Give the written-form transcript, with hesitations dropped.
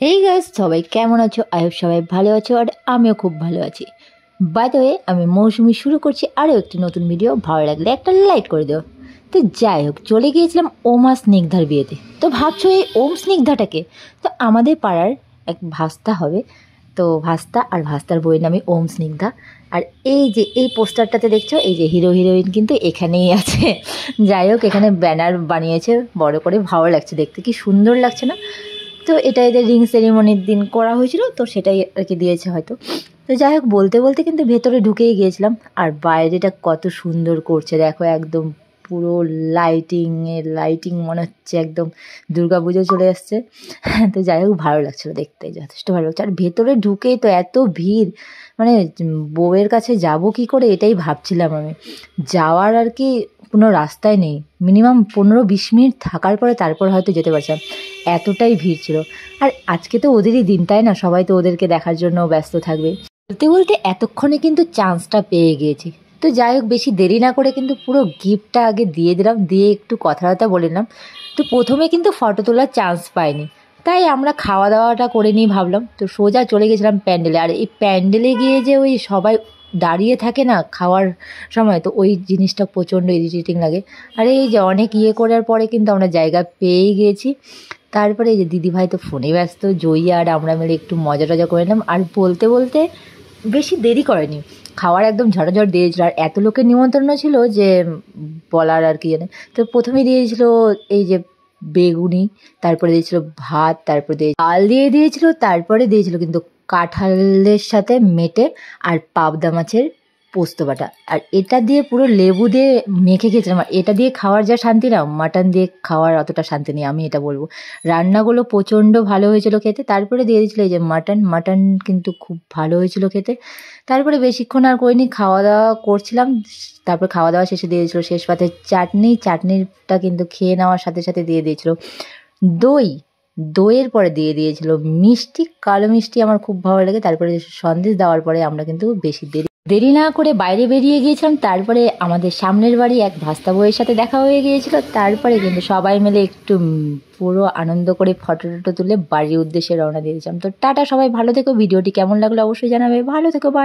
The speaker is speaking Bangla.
এই গাইস, সবাই কেমন আছো? আই হোপ সবাই ভালো আছো আর আমিও খুব ভালো আছি। বাই দ্য ওয়ে, আমি মৌসুমি শুরু করছি আরও একটি নতুন ভিডিও। ভালো লাগলে একটা লাইক করে দিও। তো যাই হোক, চলে গিয়েছিলাম ওমা স্নিগ্ধার বিয়েতে। তো ভাবছো এই ওম স্নিগ্ধাটাকে? তো আমাদের পাড়ার এক ভাস্তা হবে, তো ভাস্তা আর ভাস্তার বইয়ের নামে ওম স্নিগ্ধা। আর এই যে এই পোস্টারটাতে দেখছো, এই যে হিরো হিরোইন কিন্তু এখানেই আছে। যাই হোক, এখানে ব্যানার বানিয়েছে বড় করে, ভালো লাগছে দেখতে, কি সুন্দর লাগছে না? তো এটা এদের রিং সেরিমনির দিন করা হয়েছিল, তো সেটাই আর কি দিয়েছে হয়তো। তো যাই হোক, বলতে বলতে কিন্তু ভেতরে ঢুকেই গিয়েছিলাম। আর বাইরেটা কত সুন্দর করছে দেখো, একদম পুরো লাইটিং মনে হচ্ছে একদম দুর্গা পুজো চলে আসছে। তো যাই হোক, ভালো লাগছিলো দেখতে, যথেষ্ট ভালো লাগছে। আর ভেতরে ঢুকেই তো এত ভিড়, মানে বউয়ের কাছে যাব কি করে এটাই ভাবছিলাম আমি। যাওয়ার আর কি কোনো রাস্তাই নেই, মিনিমাম 15-20 মিনিট থাকার পরে তারপর হয়তো যেতে পারছিলাম, এতটাই ভিড় ছিল। আর আজকে তো ওদেরই দিন, তাই না? সবাই তো ওদেরকে দেখার জন্য ব্যস্ত থাকবে। বলতে বলতে এতক্ষণে কিন্তু চান্সটা পেয়ে গিয়েছি। তো যাই হোক, বেশি দেরি না করে কিন্তু পুরো গিফটটা আগে দিয়ে দিলাম, দিয়ে একটু কথাবার্তা বলে নিলাম। তো প্রথমে কিন্তু ফটো তোলার চান্স পাইনি, তাই আমরা খাওয়া দাওয়াটা করে নিই ভাবলাম। তো সোজা চলে গেছিলাম প্যান্ডেলে। আর এই প্যান্ডেলে গিয়ে যে ওই সবাই দাঁড়িয়ে থাকে না খাওয়ার সময়, তো ওই জিনিসটা প্রচণ্ড ইরিটেটিং লাগে। আর এই যে অনেক করার পরে কিন্তু আমরা জায়গা পেয়েই গিয়েছি। তারপরে এই যে দিদিভাই তো ফোনে ব্যস্ত, জয়ী আর আমরা মিলে একটু মজা টজা করে নিলাম। আর বলতে বলতে বেশি দেরি করেনি, খাওয়ার একদম ঝটাঝট দিয়েছিল। আর এত লোকের নিমন্ত্রণ ছিল যে বলার আর কি জানে। তো প্রথমে দিয়েছিল এই যে বেগুনি, তারপরে দিয়েছিল ভাত, তারপরে দিয়ে ডাল দিয়ে দিয়েছিল, তারপরে দিয়েছিল কিন্তু কাঁঠালের সাথে মেটে আর পাবদা মাছের পোস্ত বাটা। আর এটা দিয়ে পুরো লেবু দিয়ে মেখে খেয়েছিলাম। আর এটা দিয়ে খাওয়ার যা শান্তি না, মাটন দিয়ে খাওয়ার অতটা শান্তি নেই, আমি এটা বলবো। রান্নাগুলো প্রচণ্ড ভালো হয়েছিল খেতে। তারপরে দিয়ে দিয়েছিল এই যে মাটন কিন্তু খুব ভালো হয়েছিল খেতে। তারপরে বেশিক্ষণ আর করিনি, খাওয়া দাওয়া করছিলাম। তারপর খাওয়া দাওয়া শেষে দিয়ে দিয়েছিলো শেষ পাতে চাটনিটা কিন্তু খেয়ে নেওয়ার সাথে সাথে দিয়ে দিয়েছিল দইয়ের পরে দিয়ে দিয়েছিল মিষ্টি, কালো মিষ্টি আমার খুব ভালো লাগে। তারপরে সন্দেশ দেওয়ার পরে আমরা কিন্তু বেশি দেরি না করে বাইরে বেরিয়ে গিয়েছিলাম। তারপরে আমাদের সামনের বাড়ি এক ভাস্তা বউয়ের সাথে দেখা হয়ে গিয়েছিল। তারপরে কিন্তু সবাই মিলে একটু পুরো আনন্দ করে ফটো টটো তুলে বাড়ির উদ্দেশ্যে রওনা দিয়েছিলাম। তো টাটা, সবাই ভালো থেকো। ভিডিওটি কেমন লাগলো অবশ্যই জানাবে। ভালো থেকো, বাই।